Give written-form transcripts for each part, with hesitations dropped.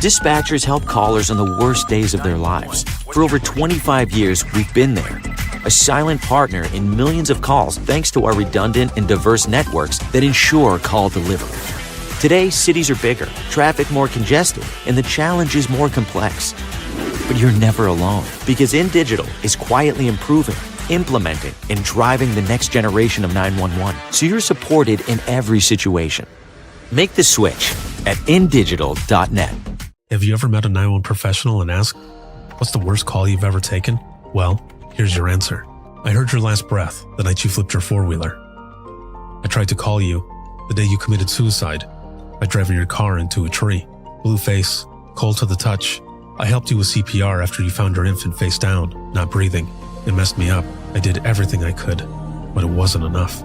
Dispatchers help callers on the worst days of their lives. For over 25 years, we've been there. A silent partner in millions of calls thanks to our redundant and diverse networks that ensure call delivery. Today, cities are bigger, traffic more congested, and the challenge is more complex. But you're never alone, because InDigital is quietly improving, implementing, and driving the next generation of 911, so you're supported in every situation. Make the switch at indigital.net. Have you ever met a 911 professional and asked, what's the worst call you've ever taken? Well, here's your answer. I heard your last breath the night you flipped your four-wheeler. I tried to call you the day you committed suicide by driving your car into a tree. Blue face, cold to the touch. I helped you with CPR after you found your infant face down, not breathing. It messed me up. I did everything I could, but it wasn't enough.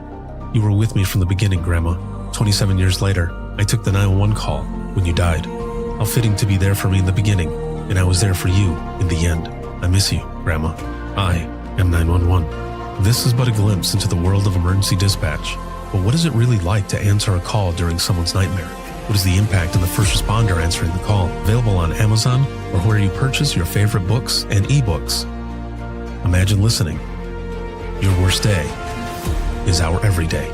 You were with me from the beginning, Grandma. 27 years later, I took the 911 call when you died. How fitting to be there for me in the beginning, and I was there for you in the end. I miss you, Grandma. I am 911. This is but a glimpse into the world of emergency dispatch. But what is it really like to answer a call during someone's nightmare? What is the impact of the first responder answering the call? Available on Amazon or where you purchase your favorite books and ebooks. Imagine listening. Your worst day is our everyday.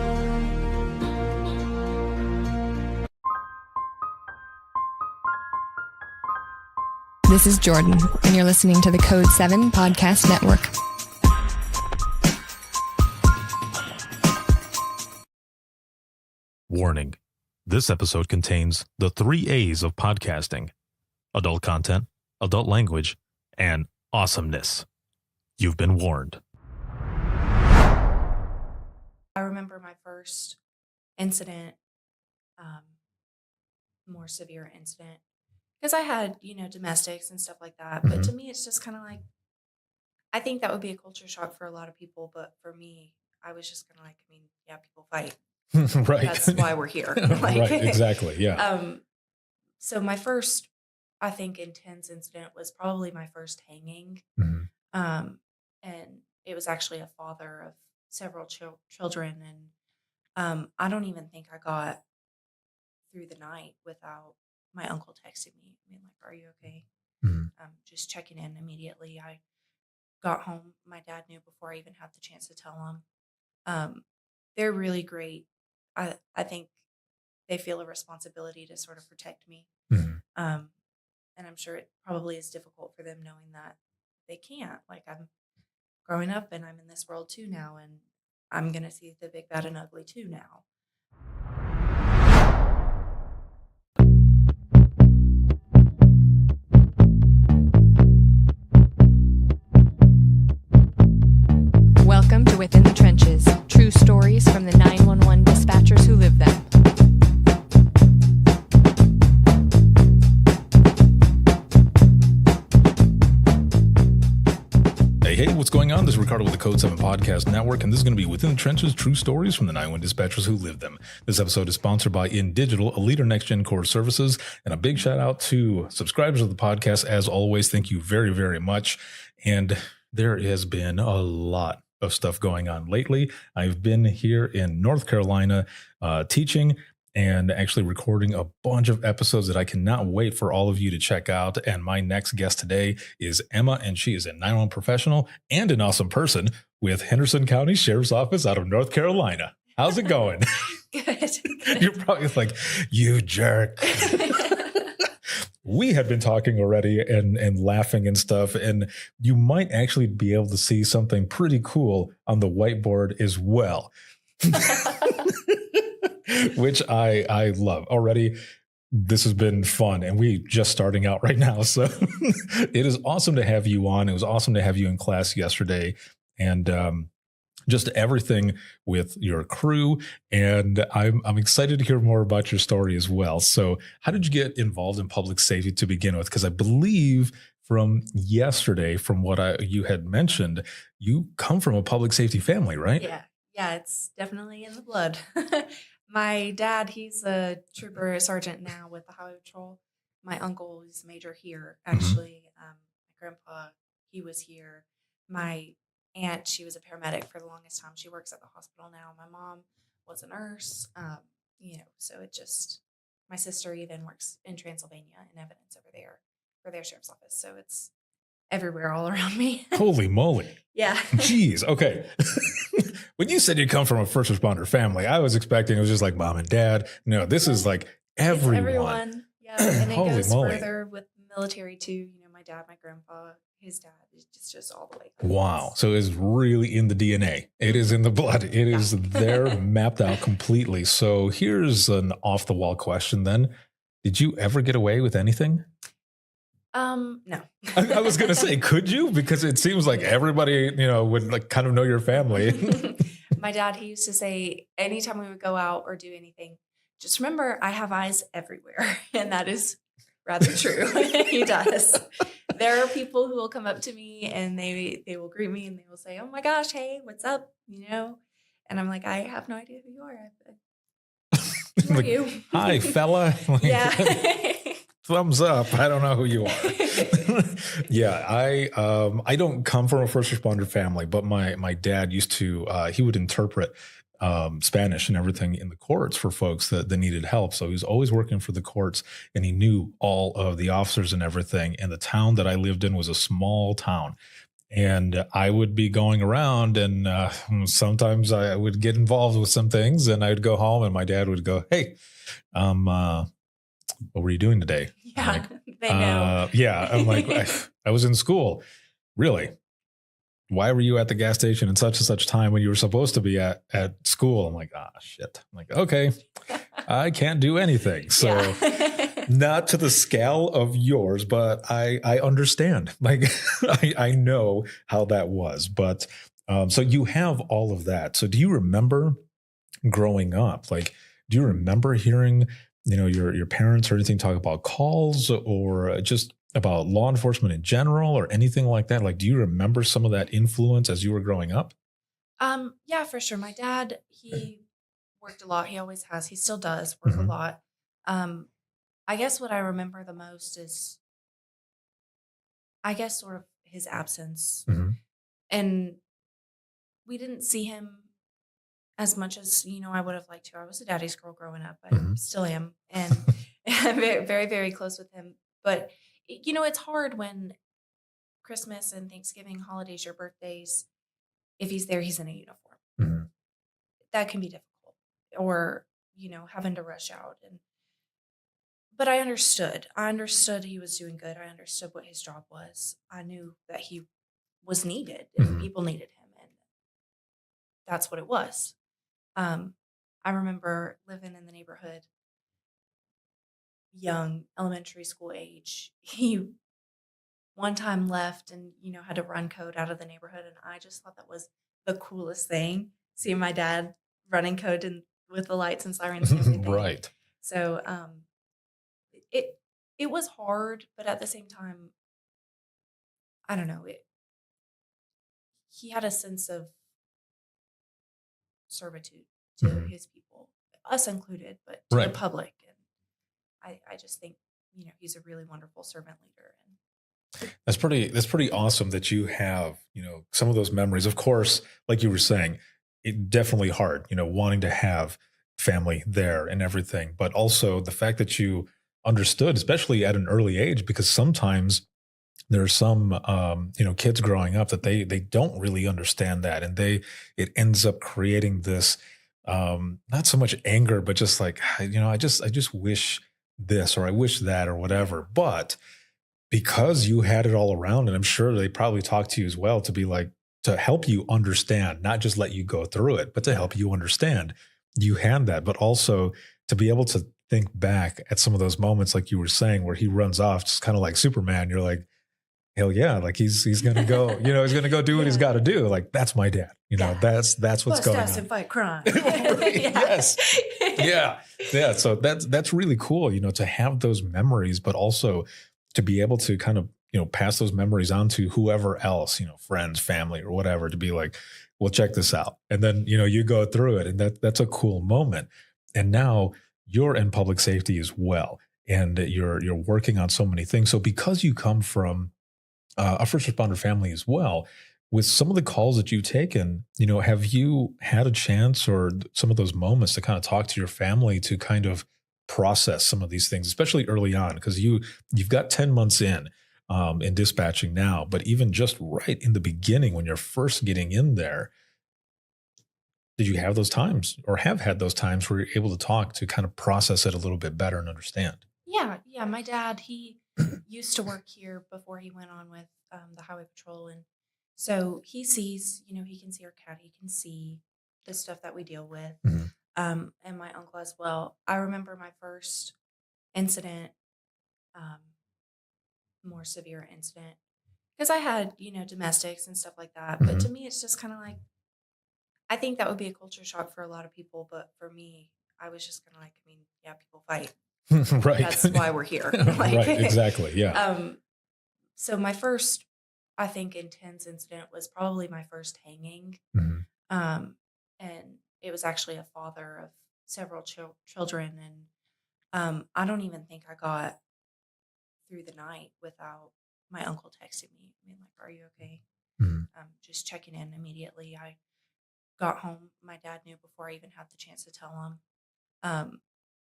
This is Jordan, and you're listening to the Code 7 Podcast Network. Warning. This episode contains the 3 A's of podcasting: adult content, adult language, and awesomeness. You've been warned. I remember my first incident, more severe incident, because I had, domestics and stuff like that. But to me, it's just kind of like, I think that would be a culture shock for a lot of people. But for me, I was just kind of like, yeah, people fight. Right. That's why we're here. Right. Exactly. Yeah. So my first, I think, intense incident was probably my first hanging. And it was actually a father of several children. And I don't even think I got through the night without my uncle texted me, are you okay? Just checking in immediately. I got home. My dad knew before I even had the chance to tell him. They're really great. I think they feel a responsibility to sort of protect me. And I'm sure it probably is difficult for them knowing that they can't. Like, I'm growing up and I'm in this world too now, and I'm going to see the big, bad, and ugly too now. Welcome to Within the Trenches, true stories from the 911 dispatchers who live them. Hey, what's going on? This is Ricardo with the Code 7 Podcast Network, and this is going to be Within the Trenches, true stories from the 911 dispatchers who live them. This episode is sponsored by InDigital, a leader next-gen core services, and a big shout-out to subscribers of the podcast. As always, thank you very, very much. And there has been a lot of stuff going on lately. I've been here in North Carolina teaching and actually recording a bunch of episodes that I cannot wait for all of you to check out. And my next guest today is Emma, and she is a 911 professional and an awesome person with Henderson County Sheriff's Office out of North Carolina. How's it going? Good. You're probably like, you jerk. We had been talking already and laughing and stuff, and you might actually be able to see something pretty cool on the whiteboard as well. Which I love already. This has been fun, and we just starting out right now. So it is awesome to have you on. It was awesome to have you in class yesterday, and just everything with your crew. And I'm excited to hear more about your story as well. So how did you get involved in public safety to begin with? Because I believe from yesterday, from what you had mentioned, you come from a public safety family, right? Yeah, it's definitely in the blood. My dad, he's a trooper, a sergeant now with the Highway Patrol. My uncle is major here, actually. My grandpa, he was here. My aunt, she was a paramedic for the longest time. She works at the hospital now. My mom was a nurse. So it just, my sister even works in Transylvania in evidence over for their sheriff's office. So it's everywhere all around me. Holy moly. Yeah. Jeez. Okay. When you said you come from a first responder family, I was expecting it was just like mom and dad. No, this is like everyone. It's everyone. Yeah. And it Holy goes moly. further with military too. You know, my dad, my grandpa, his dad. It's just all the way through. Wow. So it's really in the DNA. It is in the blood. It is there mapped out completely. So here's an off the wall question then. Did you ever get away with anything? No. I was going to say, could you? Because it seems like everybody, would like kind of know your family. My dad, he used to say, anytime we would go out or do anything, just remember I have eyes everywhere. And that is rather true. He does. There are people who will come up to me and they will greet me and they will say, oh my gosh, hey, what's up? And I'm like, I have no idea who you are. Who are you? Hi, fella. Yeah. Thumbs up. I don't know who you are. Yeah, I don't come from a first responder family, but my dad used to, he would interpret Spanish and everything in the courts for folks that needed help. So he was always working for the courts and he knew all of the officers and everything. And the town that I lived in was a small town. And I would be going around and sometimes I would get involved with some things and I would go home and my dad would go, hey, what were you doing today? Yeah, like, they know. Yeah, I'm like, I was in school. Really? Why were you at the gas station in such and such time when you were supposed to be at school? I'm like, shit. I'm like, okay, I can't do anything. So Yeah. not to the scale of yours, but I understand. Like, I know how that was. But so you have all of that. So do you remember growing up? Like, do you remember hearing your parents or anything talk about calls or just about law enforcement in general or anything like that? Like, do you remember some of that influence as you were growing up? Yeah, for sure. My dad, he worked a lot. He always has. He still does work a lot. I guess what I remember the most is, sort of his absence. And we didn't see him as much as, I would have liked to. I was a daddy's girl growing up. I still am. And I'm very, very, very close with him. But, it's hard when Christmas and Thanksgiving, holidays, your birthdays, if he's there, he's in a uniform. That can be difficult. Or, having to rush out. But I understood. I understood he was doing good. I understood what his job was. I knew that he was needed and people needed him. And that's what it was. I remember living in the neighborhood, young, elementary school age. He one time left and, had to run code out of the neighborhood. And I just thought that was the coolest thing, seeing my dad running code and with the lights and sirens and everything. Right. So it was hard, but at the same time, I don't know. He had a sense of servitude to his people, us included, but to the public. And I just think, he's a really wonderful servant leader. And That's pretty awesome that you have, some of those memories. Of course, like you were saying, it definitely hard, wanting to have family there and everything, but also the fact that you understood, especially at an early age, because sometimes there are some, kids growing up that they don't really understand that. And it ends up creating this, not so much anger, but just like, I just wish this, or I wish that, or whatever. But because you had it all around, and I'm sure they probably talked to you as well to be like, to help you understand, not just let you go through it, but to help you understand, you had that, but also to be able to think back at some of those moments, like you were saying, where he runs off, just kind of like Superman. You're like, hell yeah, like he's going to go, he's going to go do what he's got to do. Like, that's my dad. That's what's bust going ass on. and fight crime. Yes. Yeah. So that's really cool, to have those memories, but also to be able to kind of, pass those memories on to whoever else, friends, family, or whatever, to be like, well, check this out. And then, you go through it, and that's a cool moment. And now you're in public safety as well. And you're working on so many things. So because you come from a first responder family as well, with some of the calls that you've taken, have you had a chance or some of those moments to kind of talk to your family to kind of process some of these things, especially early on, because you've got 10 months in dispatching now, but even just right in the beginning when you're first getting in there, did you have those times or have had those times where you're able to talk to kind of process it a little bit better and understand? Yeah. My dad, he used to work here before he went on with the highway patrol. And so he sees, he can see our cat, he can see the stuff that we deal with. And my uncle as well. I remember my first incident, more severe incident, because I had, domestics and stuff like that. But to me, it's just kind of like, I think that would be a culture shock for a lot of people. But for me, I was just kind of like, yeah, people fight. Right. That's why we're here. Right. Exactly. Yeah. So my first, I think, intense incident was probably my first hanging. And it was actually a father of several children. And I don't even think I got through the night without my uncle texting me. Are you okay? Just checking in immediately. I got home. My dad knew before I even had the chance to tell him.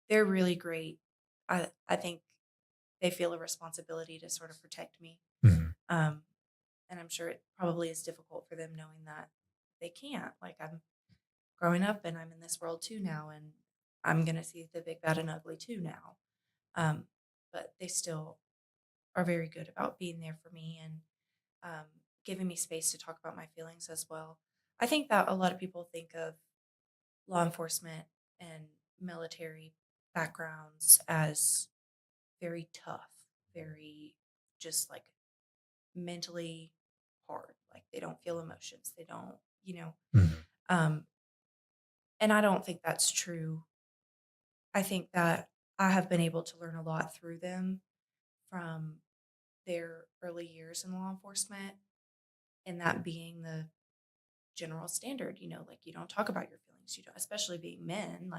They're really great. I think they feel a responsibility to sort of protect me. And I'm sure it probably is difficult for them knowing that they can't. I'm growing up and I'm in this world too now, and I'm going to see the big, bad, and ugly too now. But they still are very good about being there for me and giving me space to talk about my feelings as well. I think that a lot of people think of law enforcement and military backgrounds as very tough, very just mentally hard. They don't feel emotions. They don't, and I don't think that's true. I think that I have been able to learn a lot through them from their early years in law enforcement, and that being the general standard, you don't talk about your feelings, especially being men,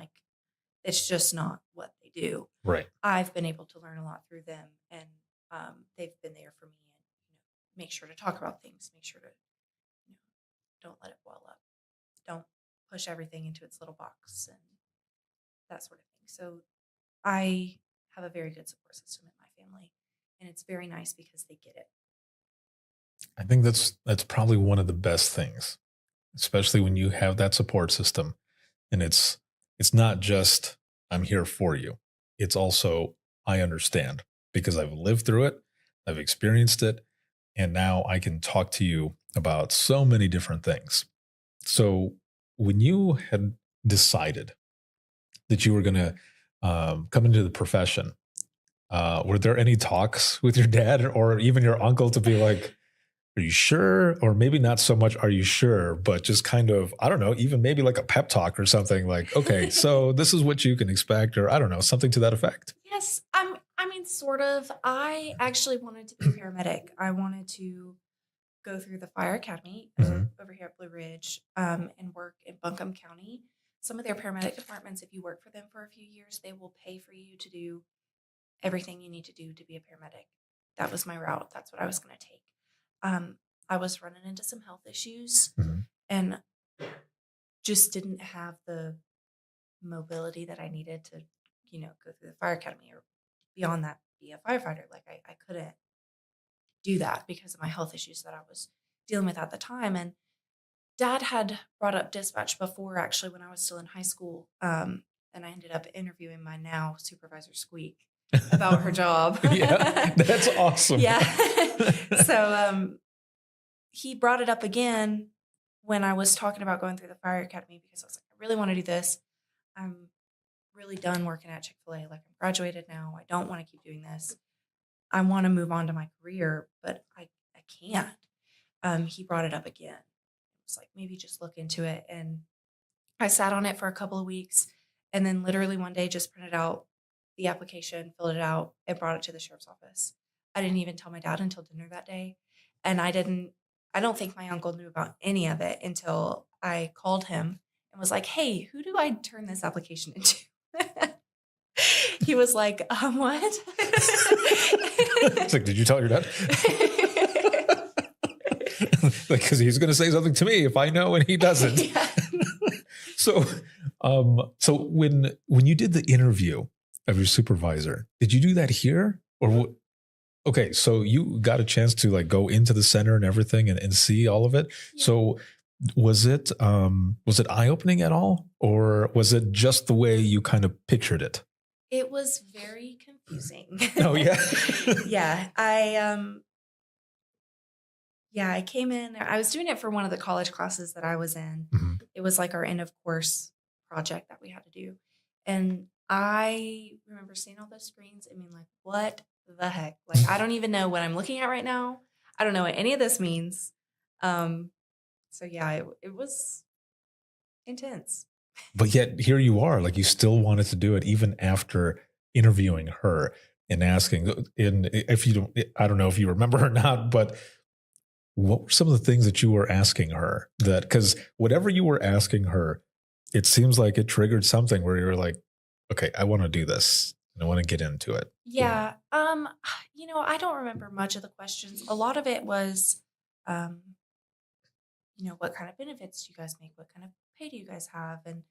it's just not what they do. Right. I've been able to learn a lot through them, and they've been there for me, and make sure to talk about things, make sure to don't let it boil up, don't push everything into its little box and that sort of thing. So I have a very good support system in my family, and it's very nice because they get it. I think that's probably one of the best things, especially when you have that support system, and it's not just I'm here for you. It's also I understand because I've lived through it, I've experienced it, and now I can talk to you about so many different things. So when you had decided that you were going to come into the profession, were there any talks with your dad or even your uncle to be like, are you sure? Or maybe not so much, are you sure? But just kind of, I don't know, even maybe like a pep talk or something like, okay, so this is what you can expect, or I don't know, something to that effect. Yes. Sort of. I actually wanted to be a paramedic. I wanted to go through the fire academy over here at Blue Ridge and work in Buncombe County. Some of their paramedic departments, if you work for them for a few years, they will pay for you to do everything you need to do to be a paramedic. That was my route. That's what I was going to take. I was running into some health issues and just didn't have the mobility that I needed to, go through the fire academy or beyond that, be a firefighter. I couldn't do that because of my health issues that I was dealing with at the time. And Dad had brought up dispatch before, actually, when I was still in high school. And I ended up interviewing my now supervisor, Squeak, about her job. Yeah, that's awesome. Yeah. So he brought it up again when I was talking about going through the fire academy because I was like, I really want to do this. I'm really done working at Chick-fil-A. I'm graduated now. I don't want to keep doing this. I want to move on to my career, but I can't. He brought it up again. It was like, maybe just look into it. And I sat on it for a couple of weeks and then literally one day just printed out the application, filled it out, and brought it to the sheriff's office. I didn't even tell my dad until dinner that day. And I don't think my uncle knew about any of it until I called him and was like, hey, who do I turn this application into? He was like, what? It's like, did you tell your dad? Because he's going to say something to me if I know and he doesn't. Yeah. So when you did the interview, of your supervisor. Did you do that here? Or what? Okay, so you got a chance to like go into the center and everything and see all of it. Yeah. So was it eye-opening at all? Or was it just the way you kind of pictured it? It was very confusing. Oh, yeah. Yeah. I came in, I was doing it for one of the college classes that I was in. Mm-hmm. It was like our end of course project that we had to do. And I remember seeing all those screens and being like, what the heck? Like, I don't even know what I'm looking at right now. I don't know what any of this means. So yeah, it was intense. But yet here you are, like you still wanted to do it even after interviewing her and asking, I don't know if you remember or not, but what were some of the things that you were asking her? That because whatever you were asking her, it seems like it triggered something where you're like, okay, I want to do this. And I want to get into it. Yeah. I don't remember much of the questions. A lot of it was, what kind of benefits do you guys make? What kind of pay do you guys have? And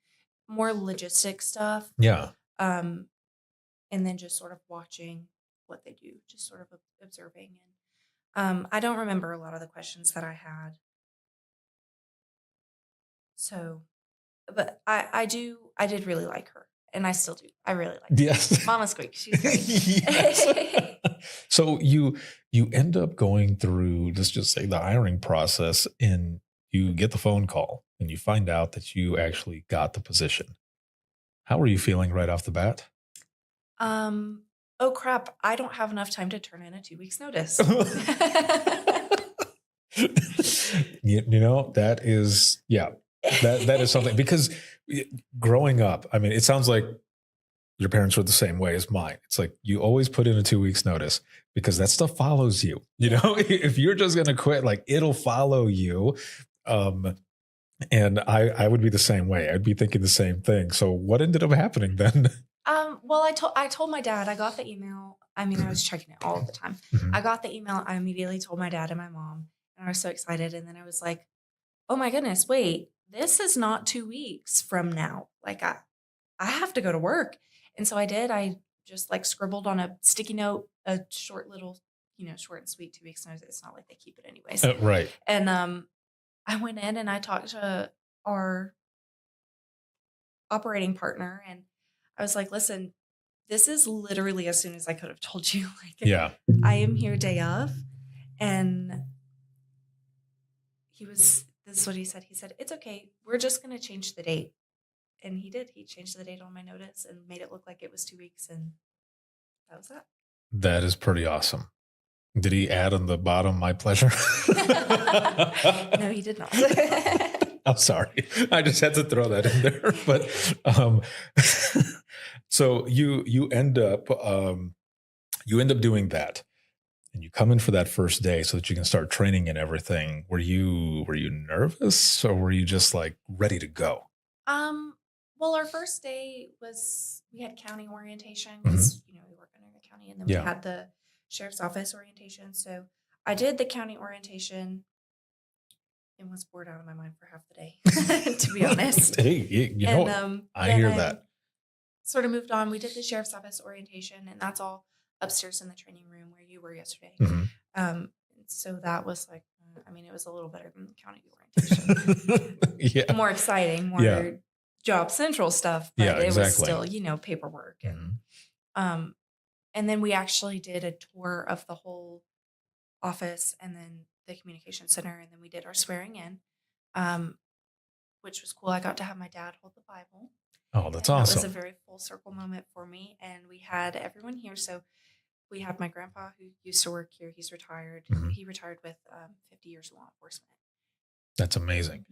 more logistic stuff. Yeah. And then just sort of watching what they do, just sort of observing. And I don't remember a lot of the questions that I had. So, but I did really like her. And I still do. I really like her. Yes. Mama Squeak. She's great. Yes. So you end up going through, let's just say, the hiring process, and you get the phone call and you find out that you actually got the position. How are you feeling right off the bat? Oh crap, I don't have enough time to turn in a 2 weeks notice. That is, yeah, that is something, because growing up, I mean, it sounds like your parents were the same way as mine. It's like you always put in a 2 weeks notice because that stuff follows you. If you're just going to quit, like it'll follow you. And I would be the same way. I'd be thinking the same thing. So what ended up happening then? Well, I told my dad. I got the email. I mean, I was checking it all the time. Mhm. I got the email. I immediately told my dad and my mom, and I was so excited. And then I was like, "Oh my goodness, wait! This is not 2 weeks from now. Like I have to go to work." And so I did. I just like scribbled on a sticky note a short little, short and sweet 2 weeks notice. It's not like they keep it anyways. Right. And I went in and I talked to our operating partner, and I was like, listen, this is literally as soon as I could have told you. Like, Yeah. I am here day of. And this is what he said. He said, it's okay. We're just going to change the date. And he did. He changed the date on my notice and made it look like it was 2 weeks. And that was that. That is pretty awesome. Did he add on the bottom, my pleasure? No, he did not. I'm sorry. I just had to throw that in there. But so you end up doing that, and you come in for that first day so that you can start training and everything. Were you nervous, or were you just like ready to go? Well, our first day we had county orientation because we work under the county, and then we had the sheriff's office orientation. So I did the county orientation and was bored out of my mind for half the day, to be honest. Hey, I hear that. Sort of moved on. We did the sheriff's office orientation, and that's all upstairs in the training room where you were yesterday. Mm-hmm. So that was like, it was a little better than the county orientation. Yeah. More exciting, more job central stuff, but it was still, paperwork. And and then we actually did a tour of the whole office and then the communication center, and then we did our swearing in, which was cool. I got to have my dad hold the Bible. Oh, that's awesome. awesome. It was a very full circle moment for me, and we had everyone here. So we had my grandpa who used to work here. He's retired. Mm-hmm. He retired with 50 years of law enforcement. That's amazing.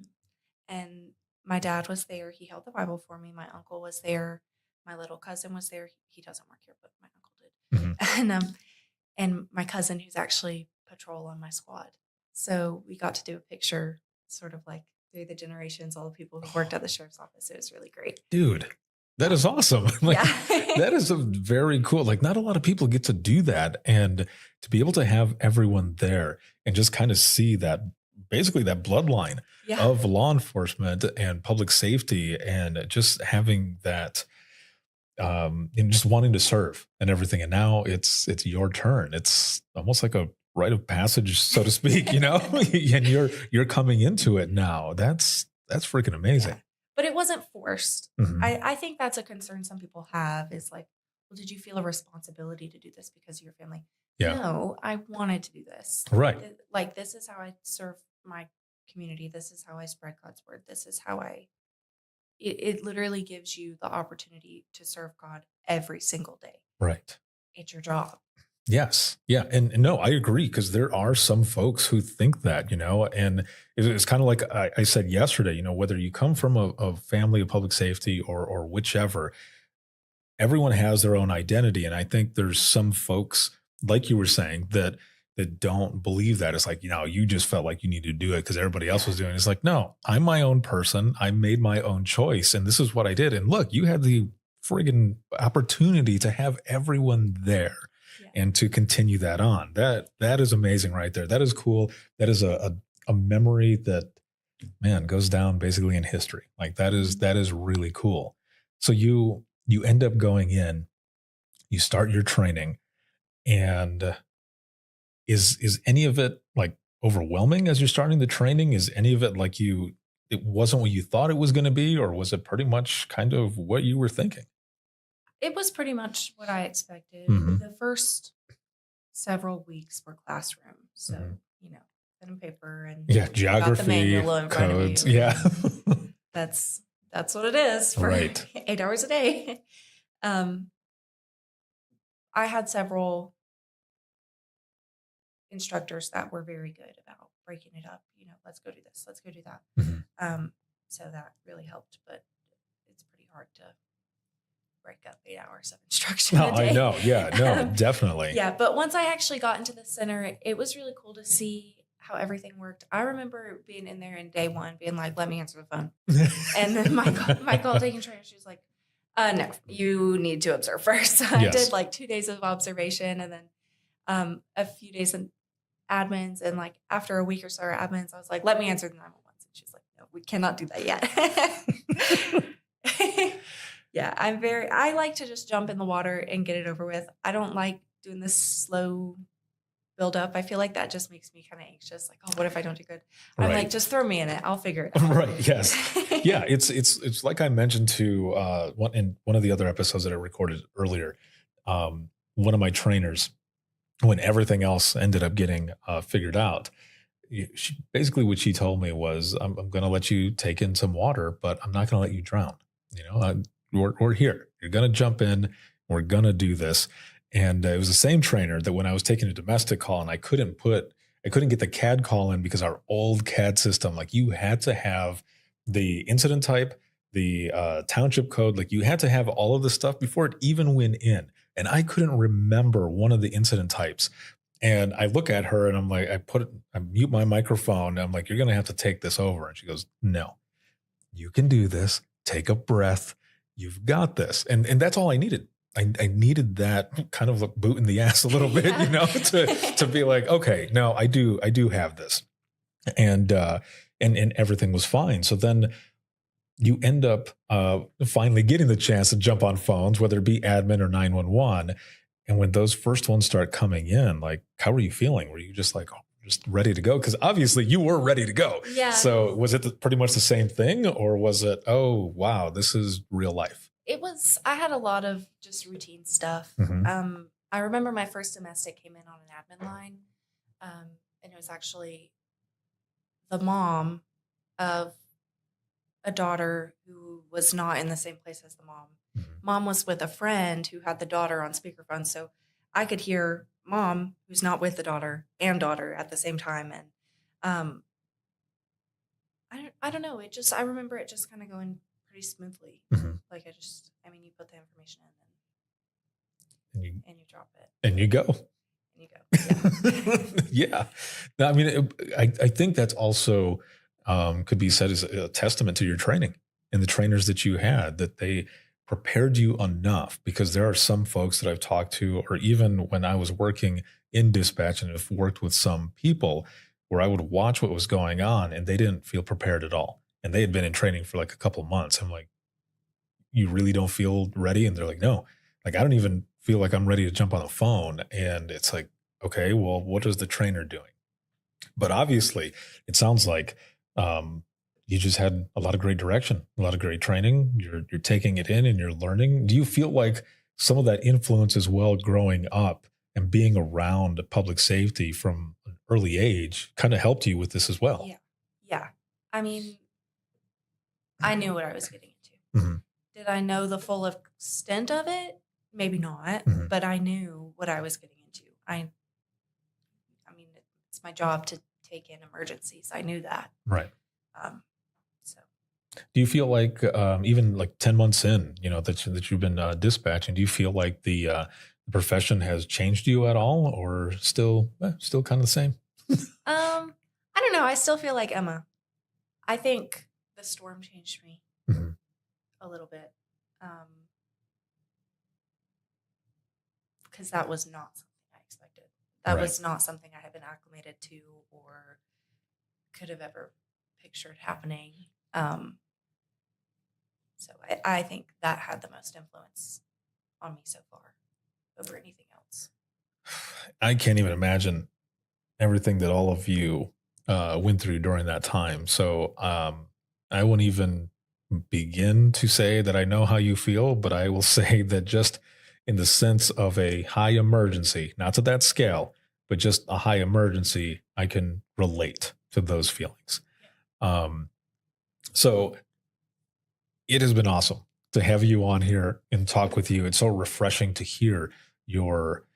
And my dad was there. He held the Bible for me. My uncle was there. My little cousin was there. He doesn't work here, but my uncle did. Mm-hmm. And my cousin, who's actually patrol on my squad. So we got to do a picture, sort of like through the generations, all the people who worked at the sheriff's office. It was really great. Dude, that is awesome. That is a very cool. Like, not a lot of people get to do that, and to be able to have everyone there and just kind of see that, basically that bloodline of law enforcement and public safety, and just having that and just wanting to serve and everything. And now it's your turn. It's almost like a rite of passage, so to speak, you know, and you're coming into it now. That's freaking amazing. Yeah. But it wasn't forced. Mhm. I think that's a concern some people have is like, well, did you feel a responsibility to do this because of your family? Yeah. No, I wanted to do this. Right. Like, this is how I serve my community. This is how I spread God's word. This is how it literally gives you the opportunity to serve God every single day. Right. It's your job. Yes. Yeah. And no, I agree, because there are some folks who think that, you know, and it's kind of like I said yesterday, you know, whether you come from a family of public safety or whichever, everyone has their own identity. And I think there's some folks, like you were saying, that don't believe that. It's like, you know, you just felt like you needed to do it because everybody else was doing it. It's like, no, I'm my own person. I made my own choice. And this is what I did. And look, you had the friggin' opportunity to have everyone there. Yeah. And to continue that on. That is amazing right there. That is cool. That is a memory that, man, goes down basically in history. Like that is really cool. So you end up going in, you start your training, and is any of it like overwhelming as you're starting the training? Is any of it like it wasn't what you thought it was going to be, or was it pretty much kind of what you were thinking? It was pretty much what I expected. Mhm. The first several weeks were classroom. So, Mhm. you know, pen and paper and Yeah, got the geography, manual in front codes. of you. Yeah. That's what it is for Right. 8 hours a day. I had several instructors that were very good about breaking it up. You know, let's go do this, let's go do that. Mhm. So that really helped, but it's pretty hard to break up 8 hours of instruction No, a day. I know. Yeah, no, definitely. Yeah, but once I actually got into the center, it was really cool to see how everything worked. I remember being in there in day one, being like, "Let me answer the phone," and then my call taking trainer, she was like, "No, you need to observe first." So I Yes. did like 2 days of observation, and then a few days in admins, and like after a week or so of admins, I was like, "Let me answer the 911s," and she's like, "No, we cannot do that yet." Yeah, I like to just jump in the water and get it over with. I don't like doing this slow build up. I feel like that just makes me kind of anxious. Like, oh, what if I don't do good? I'm Right. like, just throw me in it. I'll figure it out. Right. Yes. Yeah. It's like I mentioned to in one of the other episodes that I recorded earlier. One of my trainers, when everything else ended up getting figured out, basically what she told me was, I'm going to let you take in some water, but I'm not going to let you drown. You know, we're here. You're going to jump in. We're going to do this. And it was the same trainer that when I was taking a domestic call and I couldn't get the CAD call in because our old CAD system, like you had to have the incident type, the township code, like you had to have all of the stuff before it even went in. And I couldn't remember one of the incident types. And I look at her and I'm like, I mute my microphone. And I'm like, you're going to have to take this over. And she goes, no, you can do this. Take a breath. You've got this. And that's all I needed. I needed that kind of like boot in the ass a little bit, you know, to be like, okay, no, I do have this. And everything was fine. So then you end up finally getting the chance to jump on phones, whether it be admin or 911. And when those first ones start coming in, like, how were you feeling? Were you just like, just ready to go? Because obviously you were ready to go. Yeah. So was it pretty much the same thing, or was it, oh, wow, this is real life? I had a lot of just routine stuff. Mhm. I remember my first domestic came in on an admin line. And it was actually the mom of a daughter who was not in the same place as the mom. Mhm. Mom was with a friend who had the daughter on speakerphone. So I could hear mom, who's not with the daughter, and daughter at the same time. And I don't know. I remember it just kind of going pretty smoothly. Mhm. Like you put the information in and you drop it And you go. and you go. Yeah. Yeah. No, I mean, I think that's also could be said as a testament to your training and the trainers that you had, that they prepared you enough, because there are some folks that I've talked to, or even when I was working in dispatch and have worked with some people where I would watch what was going on and they didn't feel prepared at all. And they had been in training for like a couple months. I'm like, you really don't feel ready? And they're like, no, like, I don't even feel like I'm ready to jump on the phone. And it's like, okay, well, what is the trainer doing? But obviously it sounds like, you just had a lot of great direction, a lot of great training. You're taking it in and you're learning. Do you feel like some of that influence as well growing up and being around public safety from an early age kind of helped you with this as well? Yeah. Yeah. I mean, I knew what I was getting into. Mhm. Did I know the full extent of it? Maybe not, Mhm. but I knew what I was getting into. I mean, it's my job to take in emergencies. I knew that. Right. So Do you feel like even like 10 months in, that you've been dispatching, do you feel like the profession has changed you at all, or still kind of the same? I don't know. I still feel like Emma. I think the storm changed me Mhm. a little bit. Because that was not something I expected. That Right. was not something I had been acclimated to or could have ever pictured happening. So I think that had the most influence on me so far over anything else. I can't even imagine everything that all of you went through during that time. So I won't even begin to say that I know how you feel, but I will say that just in the sense of a high emergency, not to that scale, but just a high emergency, I can relate to those feelings. So it has been awesome to have you on here and talk with you. It's so refreshing to hear your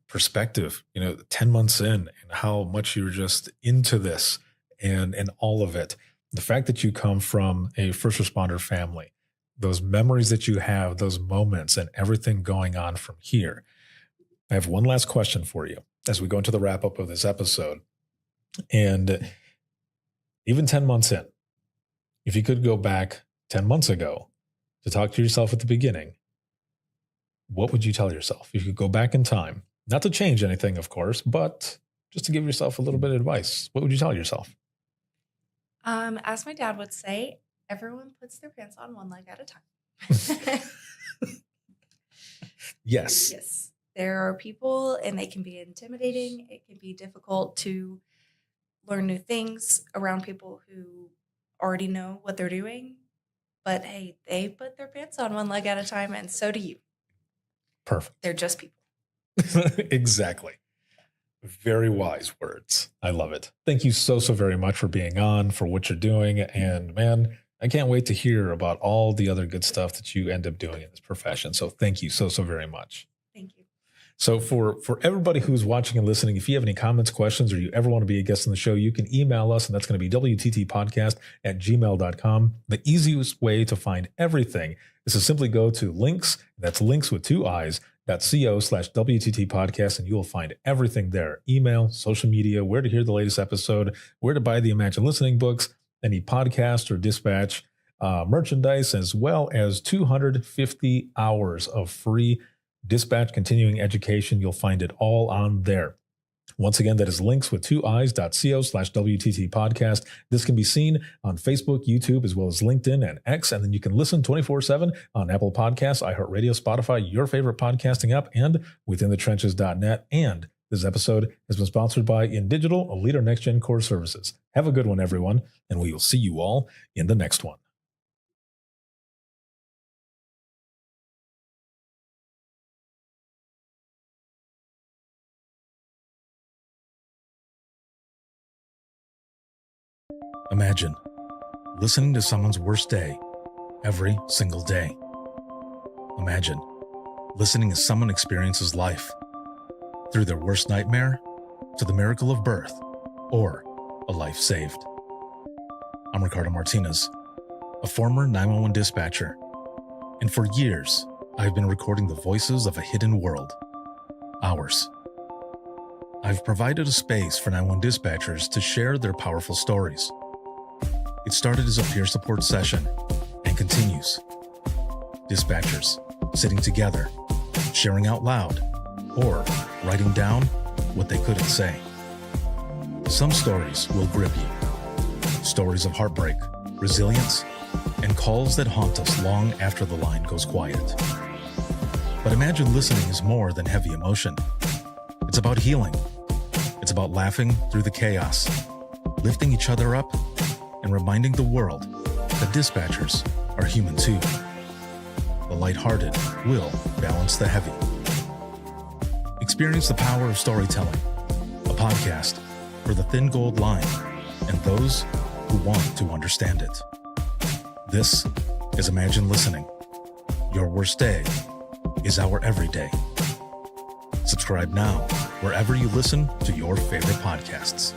perspective, 10 months in, and how much you're just into this and all of it. The fact that you come from a first responder family, those memories that you have, those moments, and everything going on from here. I have one last question for you as we go into the wrap up of this episode. And even 10 months in, if you could go back 10 months ago to talk to yourself at the beginning, what would you tell yourself? If you could go back in time, not to change anything, of course, but just to give yourself a little bit of advice, what would you tell yourself? As my dad would say, everyone puts their pants on one leg at a time. Yes. Yes. There are people and they can be intimidating. It can be difficult to learn new things around people who already know what they're doing. But hey, they put their pants on one leg at a time, and so do you. Perfect. They're just people. Exactly. Very wise words. I love it. Thank you so very much for being on, for what you're doing. And man, I can't wait to hear about all the other good stuff that you end up doing in this profession. So thank you so very much. Thank you. So for everybody who's watching and listening, if you have any comments, questions, or you ever want to be a guest on the show, you can email us, and that's going to be wttpodcast@gmail.com. The easiest way to find everything is to simply go to links, that's links with 2 I's, .co/WTT podcast, and you will find everything there. Email, social media, where to hear the latest episode, where to buy the Imagine Listening books, any podcast or dispatch merchandise, as well as 250 hours of free dispatch continuing education. You'll find it all on there. Once again, that is links with 2 I's.co/WTT podcast. This can be seen on Facebook, YouTube, as well as LinkedIn and X. And then you can listen 24/7 on Apple Podcasts, iHeartRadio, Spotify, your favorite podcasting app, and withinthetrenches.net. And this episode has been sponsored by In Digital, a leader next gen core services. Have a good one, everyone, and we will see you all in the next one. Imagine listening to someone's worst day every single day. Imagine listening as someone experiences life through their worst nightmare to the miracle of birth or a life saved. I'm Ricardo Martinez, a former 911 dispatcher, and for years, I've been recording the voices of a hidden world, ours. I've provided a space for 911 dispatchers to share their powerful stories. It started as a peer support session and continues. Dispatchers sitting together, sharing out loud, or writing down what they couldn't say. Some stories will grip you. Stories of heartbreak, resilience, and calls that haunt us long after the line goes quiet. But Imagine Listening is more than heavy emotion. It's about healing. It's about laughing through the chaos, lifting each other up, and reminding the world that dispatchers are human too. The lighthearted will balance the heavy. Experience the power of storytelling, a podcast for the thin gold line and those who want to understand it. This is Imagine Listening. Your worst day is our everyday. Subscribe now wherever you listen to your favorite podcasts.